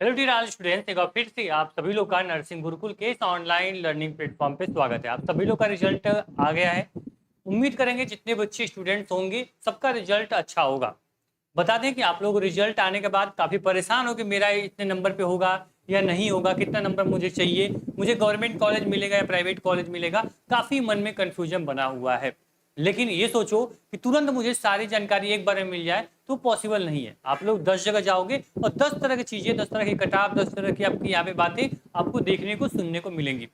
Hello dear all students, एक बार फिर से आप सभी लोग का नर्सिंग गुरुकुल के इस ऑनलाइन लर्निंग प्लेटफॉर्म पे स्वागत है। आप सभी लोग का रिजल्ट आ गया है। उम्मीद करेंगे जितने बच्चे स्टूडेंट्स होंगे सबका रिजल्ट अच्छा होगा। बता दें कि आप लोग रिजल्ट आने के बाद काफ़ी परेशान हो कि मेरा इतने नंबर पे होगा या नहीं होगा, कितना नंबर मुझे चाहिए, मुझे गवर्नमेंट कॉलेज मिलेगा या प्राइवेट कॉलेज मिलेगा। काफ़ी मन में कन्फ्यूजन बना हुआ है। लेकिन ये सोचो कि तुरंत मुझे सारी जानकारी एक बार में मिल जाए तो पॉसिबल नहीं है। आप लोग 10 जगह जाओगे और 10 तरह की चीज़ें, 10 तरह की किताब, 10 तरह की आपकी यहाँ पे बातें आपको देखने को सुनने को मिलेंगी।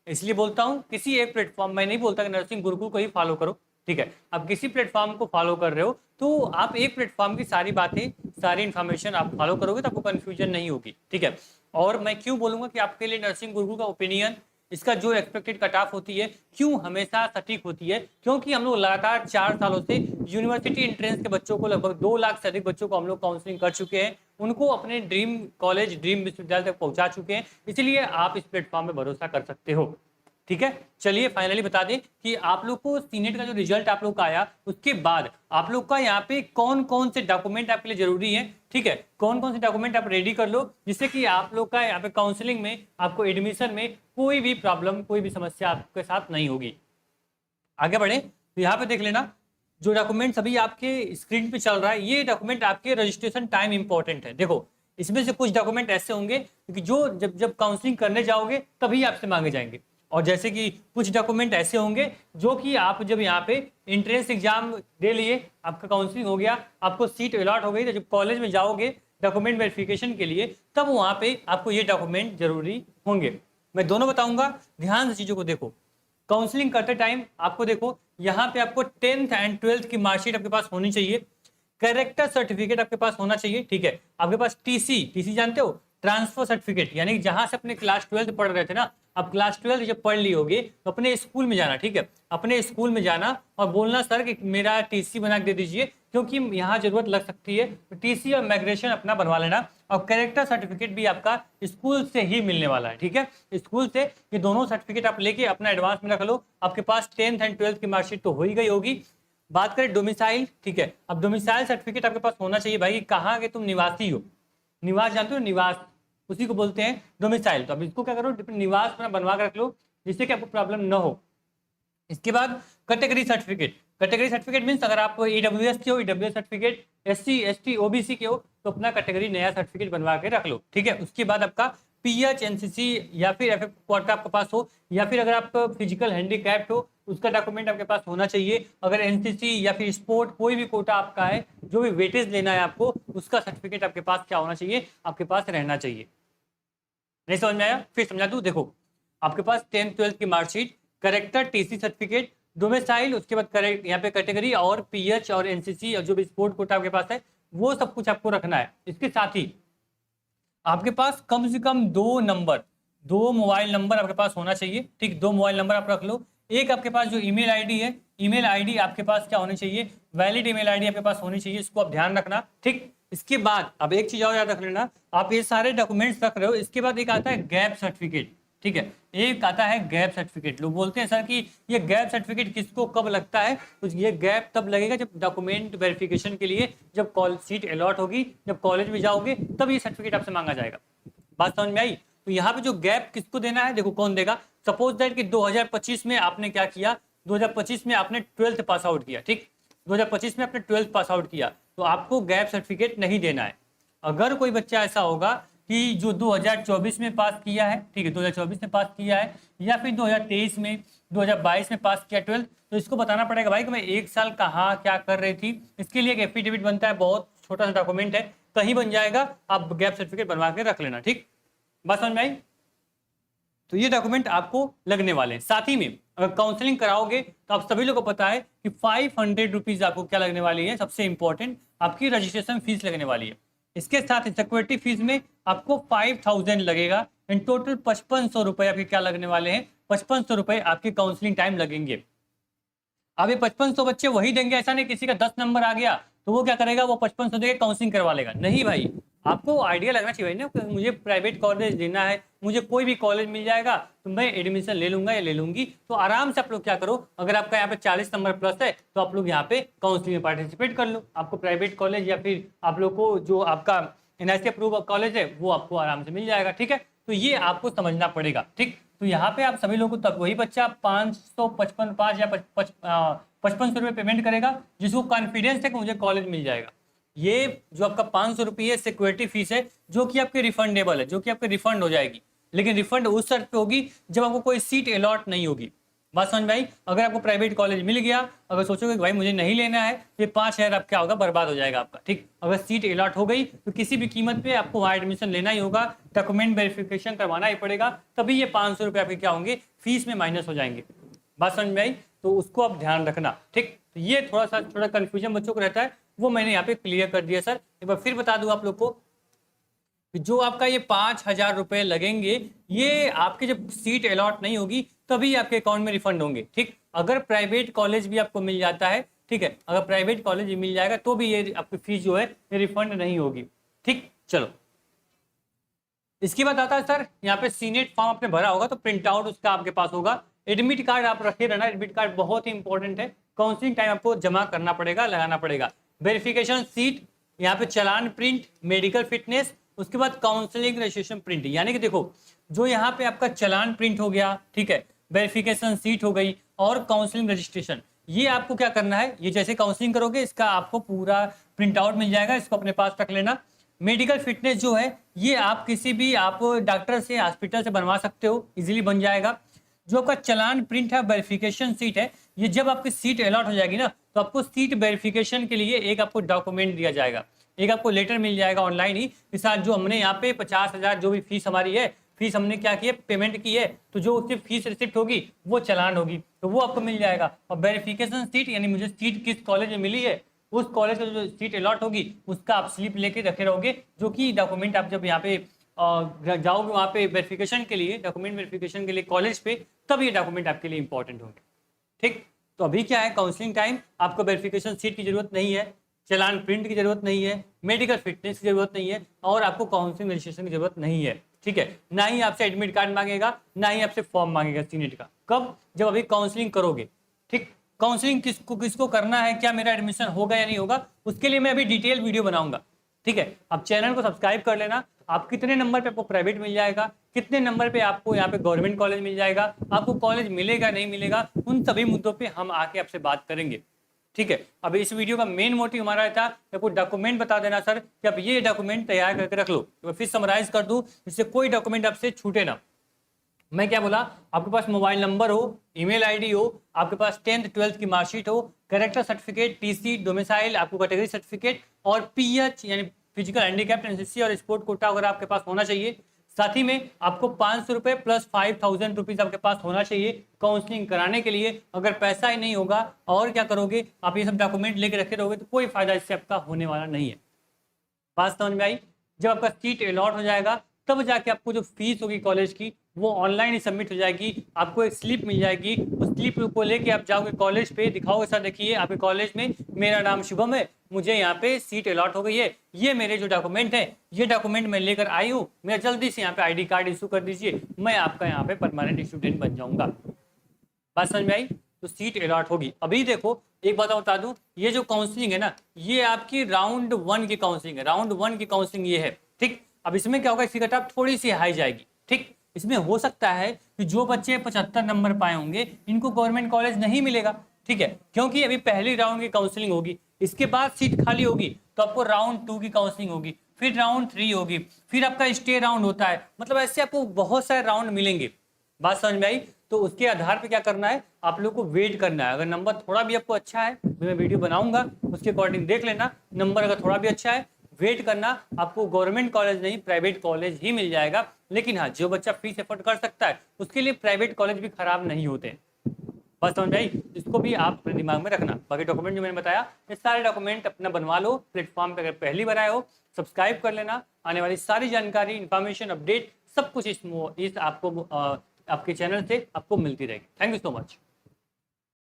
इसलिए बोलता हूँ किसी एक प्लेटफॉर्म, मैं नहीं बोलता कि नर्सिंग गुरुकुल को ही फॉलो करो, ठीक है। आप किसी प्लेटफॉर्म को फॉलो कर रहे हो तो आप एक प्लेटफॉर्म की सारी बातें, सारी इन्फॉर्मेशन आप फॉलो करोगे तो आपको कन्फ्यूजन नहीं होगी, ठीक है। और मैं क्यों बोलूंगा कि आपके लिए नर्सिंग गुरुकुल का ओपिनियन, इसका जो एक्सपेक्टेड कट ऑफ होती है क्यों हमेशा सटीक होती है, क्योंकि हम लोग लगातार 4 सालों से यूनिवर्सिटी एंट्रेंस के बच्चों को, लगभग 2 लाख से अधिक बच्चों को हम लोग काउंसलिंग कर चुके हैं, उनको अपने ड्रीम कॉलेज, ड्रीम विश्वविद्यालय तक पहुंचा चुके हैं। इसलिए आप इस प्लेटफॉर्म में भरोसा कर सकते हो, ठीक है। चलिए फाइनली बता दें कि आप लोग को सीनेट का जो रिजल्ट आप लोग का आया उसके बाद आप लोग का यहाँ पे कौन कौन से डॉक्यूमेंट आपके लिए जरूरी है, ठीक है। कौन कौन से डॉक्यूमेंट आप रेडी कर लो जिससे कि आप लोग का यहाँ पे काउंसलिंग में, आपको एडमिशन में कोई भी प्रॉब्लम, कोई भी समस्या आपके साथ नहीं होगी। आगे बढ़े तो यहाँ पे देख लेना, जो डॉक्यूमेंट्स अभी आपके स्क्रीन पे चल रहा है ये डॉक्यूमेंट आपके रजिस्ट्रेशन टाइम इंपॉर्टेंट है। देखो इसमें से कुछ डॉक्यूमेंट ऐसे होंगे कि जो जब जब काउंसलिंग करने जाओगे तभी आपसे मांगे जाएंगे, और जैसे कि कुछ डॉक्यूमेंट ऐसे होंगे जो कि आप जब यहाँ पे एंट्रेंस एग्जाम दे लिए, आपका काउंसलिंग हो गया, आपको सीट अलॉट हो गई, तो जब कॉलेज में जाओगे डॉक्यूमेंट वेरिफिकेशन के लिए तब वहाँ पे आपको ये डॉक्यूमेंट जरूरी होंगे। मैं दोनों बताऊंगा, ध्यान से चीजों को देखो। काउंसलिंग करते टाइम आपको देखो यहाँ पे आपको 10th एंड 12th की मार्कशीट आपके पास होनी चाहिए, कैरेक्टर सर्टिफिकेट आपके पास होना चाहिए, ठीक है। आपके पास टीसी जानते हो, ट्रांसफर सर्टिफिकेट, यानी जहां से अपने क्लास 12th पढ़ रहे थे ना, अब क्लास 12th जब पढ़ ली होगी तो अपने स्कूल में जाना, ठीक है। अपने स्कूल में जाना और बोलना सर कि मेरा टीसी बना के दे दीजिए, क्योंकि यहाँ जरूरत लग सकती है। तो टीसी और माइग्रेशन अपना बनवा लेना, और कैरेक्टर सर्टिफिकेट भी आपका स्कूल से ही मिलने वाला है, ठीक है। स्कूल से ये दोनों सर्टिफिकेट आप लेके अपना एडवांस में रख लो। आपके पास 10th एंड 12th की मार्कशीट तो हो ही गई होगी। बात करें डोमिसाइल, ठीक है। अब डोमिसाइल सर्टिफिकेट आपके पास होना चाहिए भाई, कहाँ के तुम निवासी हो। निवास जानते हो, निवास, उसी को बोलते हैं डोमिसाइल। तो अब इसको क्या करो, निवास अपना बनवा कर रख लो जिससे कि आपको प्रॉब्लम ना हो। इसके बाद category certificate, category certificate means अगर आप ईडब्ल्यूएस के हो, EWS certificate, SC ST OBC के हो तो अपना कैटेगरी नया सर्टिफिकेट बनवा के रख लो, ठीक है। उसके बाद आपका पीएच एनसीसी या फिर एफएफ कोटा आपके पास हो, या फिर अगर आप फिजिकल हैंडीकैप्ड हो उसका डॉक्यूमेंट आपके पास होना चाहिए। अगर एनसीसी या फिर स्पोर्ट कोई भी कोटा आपका है, जो भी वेटेज लेना है आपको, उसका सर्टिफिकेट आपके पास क्या होना चाहिए, आपके पास रहना चाहिए। नहीं समझ में आया, फिर समझा दूं। देखो आपके पास 10th 12th की marksheet, character, TC certificate, domicile, उसके बाद करेक्ट यहाँ पे कैटेगरी और पीएच और एनसीसी और जो भी स्पोर्ट कोटा आपके पास है वो सब कुछ आपको रखना है। इसके साथ ही आपके पास कम से कम 2 मोबाइल नंबर आपके पास होना चाहिए, ठीक। 2 मोबाइल नंबर आप रख लो। एक आपके पास जो ईमेल आईडी है, ईमेल आईडी आपके पास क्या होनी चाहिए, वैलिड ईमेल आईडी आपके पास होनी चाहिए, इसको आप ध्यान रखना, ठीक। इसके बाद अब एक चीज और याद रख लेना, आप ये सारे डॉक्यूमेंट्स रख रहे हो, इसके बाद एक आता है गैप सर्टिफिकेट, ठीक है। एक आता है गैप सर्टिफिकेट। लोग बोलते हैं सर कि ये गैप सर्टिफिकेट किसको कब लगता है, तो ये गैप तब लगेगा जब डॉक्यूमेंट वेरिफिकेशन के लिए, जब कॉलेज सीट अलॉट होगी, जब कॉलेज में जाओगे तब ये सर्टिफिकेट आपसे मांगा जाएगा। बात समझ में आई। तो यहाँ पे जो गैप किसको देना है, देखो कौन देगा। सपोज दैट कि 2025 में आपने क्या किया, 2025 में आपने 12th पास आउट किया, ठीक। 2025 में आपने 12th पास आउट किया तो आपको गैप सर्टिफिकेट नहीं देना है। अगर कोई बच्चा ऐसा होगा कि जो 2024 में पास किया है, ठीक है, 2024 में पास किया है, या फिर 2023 में, 2022 में पास किया 12th, तो इसको बताना पड़ेगा भाई कि मैं 1 साल कहाँ क्या कर रही थी। इसके लिए एक एफिडेविट बनता है, बहुत छोटा सा डॉक्यूमेंट है, कहीं बन जाएगा, आप गैप सर्टिफिकेट बनवा के रख लेना, ठीक। बस समझ में आई। तो ये डॉक्यूमेंट आपको लगने वाले हैं। साथ ही में अगर काउंसलिंग कराओगे तो आप सभी लोगों को पता है कि 500 रुपीज आपको क्या लगने वाली है, सबसे इंपॉर्टेंट आपकी रजिस्ट्रेशन फीस लगने वाली है। इसके साथ सिक्योरिटी फीस में आपको 5000 लगेगा। इन टोटल 5500 रुपए आपके क्या लगने वाले हैं, 5500 रुपए आपके काउंसलिंग टाइम लगेंगे। अब ये 5500 बच्चे वही देंगे, ऐसा नहीं किसी का 10 नंबर आ गया तो वो क्या करेगा, वो 5500 देके काउंसलिंग करवा लेगा, नहीं भाई। आपको आइडिया लगना चाहिए ना कि मुझे प्राइवेट कॉलेज देना है, मुझे कोई भी कॉलेज मिल जाएगा तो मैं एडमिशन ले लूंगा या ले लूंगी। तो आराम से आप लोग क्या करो, अगर आपका यहाँ पे 40 नंबर प्लस है तो आप लोग यहाँ पे काउंसलिंग में पार्टिसिपेट कर लो। आपको प्राइवेट कॉलेज या फिर आप लोग को जो आपका NIC अप्रूव कॉलेज है वो आपको आराम से मिल जाएगा। ठीक है, तो ये आपको समझना पड़ेगा। ठीक, तो यहाँ पे आप सभी लोगों को तब वही बच्चा 5 या 5500 रुपये पेमेंट करेगा जिसको कॉन्फिडेंस है कि मुझे कॉलेज मिल जाएगा। ये जो आपका 500 रुपये सिक्योरिटी फीस है जो कि आपके रिफंडेबल है, जो कि आपके रिफंड हो जाएगी, लेकिन रिफंड उस शर्त पे होगी जब आपको कोई सीट अलॉट नहीं होगी। बात समझ में आई? अगर आपको प्राइवेट कॉलेज मिल गया, अगर सोचोगे कि भाई मुझे नहीं लेना है, तो ये 5000 आप क्या होगा, बर्बाद हो जाएगा आपका। ठीक, अगर सीट अलॉट हो गई तो किसी भी कीमत पे आपको वहाँ एडमिशन लेना ही होगा, डॉक्यूमेंट वेरिफिकेशन करवाना ही पड़ेगा, तभी ये 500 रुपये आपके क्या होंगे, फीस में माइनस हो जाएंगे। बात समझ में आई? तो उसको आप ध्यान रखना। ठीक, तो ये थोड़ा कन्फ्यूजन बच्चों को रहता है, वो मैंने यहाँ पे क्लियर कर दिया सर। एक बार फिर बता दूं आप लोग को, जो आपका ये 5000 रुपये लगेंगे, ये आपकी जब सीट अलॉट नहीं होगी तभी आपके अकाउंट में रिफंड होंगे। ठीक, अगर प्राइवेट कॉलेज भी आपको मिल जाता है, ठीक है, अगर प्राइवेट कॉलेज भी मिल जाएगा तो भी ये आपकी फीस जो है ये रिफंड नहीं होगी। ठीक, चलो इसके बाद आता है सर, यहाँ पे सीनेट फॉर्म आपने भरा होगा तो प्रिंट आउट उसका आपके पास होगा। एडमिट कार्ड आप रखे रहना, एडमिट कार्ड बहुत ही इंपॉर्टेंट है। काउंसलिंग टाइम आपको जमा करना पड़ेगा, लगाना पड़ेगा। वेरिफिकेशन सीट, यहाँ पे चालान प्रिंट, मेडिकल फिटनेस, उसके बाद काउंसलिंग रजिस्ट्रेशन प्रिंट। यानी कि देखो, जो यहाँ पे आपका चालान प्रिंट हो गया, ठीक है, वेरिफिकेशन सीट हो गई और काउंसलिंग रजिस्ट्रेशन, ये आपको क्या करना है, ये जैसे काउंसलिंग करोगे इसका आपको पूरा प्रिंट आउट मिल जाएगा, इसको अपने पास रख लेना। मेडिकल फिटनेस जो है ये आप किसी भी आप डॉक्टर से, हॉस्पिटल से बनवा सकते हो, इजीली बन जाएगा। जो आपका चालान प्रिंट है, वेरिफिकेशन सीट है, ये जब आपकी सीट अलॉट हो जाएगी ना तो आपको सीट वेरिफिकेशन के लिए एक आपको डॉक्यूमेंट दिया जाएगा, एक आपको लेटर मिल जाएगा ऑनलाइन ही के साथ, जो हमने यहाँ पे 50,000 जो भी फीस हमारी है, फीस हमने क्या की है, पेमेंट की है, तो जो उसकी फीस रिसिप्ट होगी वो चालान होगी, तो वो आपको मिल जाएगा। और वेरिफिकेशन सीट यानी मुझे सीट किस कॉलेज में मिली है, उस कॉलेज का जो सीट अलॉट होगी उसका आप स्लिप लेके रखे रहोगे, जो कि डॉक्यूमेंट आप जब यहाँ पे जाओगे वहाँ पे वेरिफिकेशन के लिए, डॉक्यूमेंट वेरिफिकेशन के लिए कॉलेज पे, तब ये डॉक्यूमेंट आपके लिए इंपॉर्टेंट होंगे। ठीक, तो अभी क्या है, काउंसलिंग टाइम, आपको वेरिफिकेशन सीट की जरूरत नहीं है, चालान प्रिंट की जरूरत नहीं है, मेडिकल फिटनेस की जरूरत नहीं है, और आपको काउंसलिंग रजिस्ट्रेशन की जरूरत नहीं है। ठीक है, ना ही आपसे एडमिट कार्ड मांगेगा, ना ही आपसे फॉर्म मांगेगा सीनेट का। कब? जब अभी काउंसलिंग करोगे। ठीक, काउंसलिंग किसको करना है, क्या मेरा एडमिशन होगा या नहीं होगा, उसके लिए मैं अभी डिटेल वीडियो बनाऊंगा। ठीक है, आप चैनल को सब्सक्राइब कर लेना। आप कितने नंबर पे आपको प्राइवेट मिल जाएगा, कितने नंबर पे आपको यहाँ पे गवर्नमेंट कॉलेज मिल जाएगा, आपको कॉलेज मिलेगा नहीं मिलेगा, उन सभी मुद्दों पे हम आके आपसे बात करेंगे। ठीक है, अब इस वीडियो का मेन मोटिव हमारा था कि आपको डॉक्यूमेंट बता देना सर कि आप ये डॉक्यूमेंट तैयार करके रख लो। तो फिर समराइज कर दूं, जिससे कोई डॉक्यूमेंट आपसे छूटे ना। मैं क्या बोला, आपके पास मोबाइल नंबर हो, ईमेल आईडी हो, आपके पास 10th 12th की मार्कशीट हो, कैरेक्टर सर्टिफिकेट, टीसी, डोमिसाइल, आपको कैटेगरी सर्टिफिकेट और पीएच यानी फिजिकल हैंडीकैप्ड, एनसीसी और स्पोर्ट कोटा अगर आपके पास होना चाहिए। साथ ही में आपको 500 रुपये प्लस 5000 रुपीज आपके पास होना चाहिए काउंसलिंग कराने के लिए। अगर पैसा ही नहीं होगा और क्या करोगे, आप ये सब डॉक्यूमेंट लेके रखे रहोगे तो कोई फायदा इससे आपका होने वाला नहीं है। बात समझ में आई? जब आपका सीट अलॉट हो जाएगा तब जाके आपको जो फीस होगी कॉलेज की वो ऑनलाइन ही सबमिट हो जाएगी, आपको एक स्लिप मिल जाएगी। उस स्लिप को लेके आप जाओगे कॉलेज पे, दिखाओगे सर देखिए आपके कॉलेज में मेरा नाम शुभम है, मुझे यहाँ पे सीट अलॉट हो गई है, ये मेरे जो डॉक्यूमेंट है ये डॉक्यूमेंट मैं लेकर आई हूँ, मेरा जल्दी से यहाँ पे आईडी कार्ड इशू कर दीजिए, मैं आपका यहाँ पे परमानेंट स्टूडेंट बन जाऊंगा। बात समझ में आई? तो सीट अलॉट होगी। अभी देखो एक बात बता दूं, ये जो काउंसलिंग है ना, ये आपकी राउंड 1 की काउंसलिंग है, राउंड 1 की काउंसलिंग ये है। ठीक, अब इसमें क्या होगा, इसकी कट ऑफ थोड़ी सी हाई जाएगी। ठीक, इसमें हो सकता है कि जो बच्चे 75 नंबर पाए होंगे इनको गवर्नमेंट कॉलेज नहीं मिलेगा। ठीक है, क्योंकि अभी पहली राउंड की काउंसलिंग होगी, इसके बाद सीट खाली होगी तो आपको राउंड 2 की काउंसलिंग होगी, फिर राउंड 3 होगी, फिर आपका स्टे राउंड होता है, मतलब ऐसे आपको बहुत सारे राउंड मिलेंगे। बात समझ में आई? तो उसके आधार पे क्या करना है, आप लोग को वेट करना है। अगर नंबर थोड़ा भी आपको अच्छा है तो मैं वीडियो बनाऊंगा, उसके अकॉर्डिंग देख लेना। नंबर अगर थोड़ा भी अच्छा है, वेट करना, आपको गवर्नमेंट कॉलेज नहीं प्राइवेट कॉलेज ही मिल जाएगा। लेकिन हाँ, जो बच्चा फीस एफोर्ड कर सकता है उसके लिए प्राइवेट कॉलेज भी खराब नहीं होते। बस समझ आई? इसको भी आप अपने दिमाग में रखना। बाकी डॉक्यूमेंट जो मैंने बताया ये सारे डॉक्यूमेंट अपना बनवा लो प्लेटफॉर्म पे, अगर पहली बार आए हो सब्सक्राइब कर लेना। आने वाली सारी जानकारी, इन्फॉर्मेशन, अपडेट सब कुछ इस आपको आपके चैनल से आपको मिलती रहेगी। Thank you so much.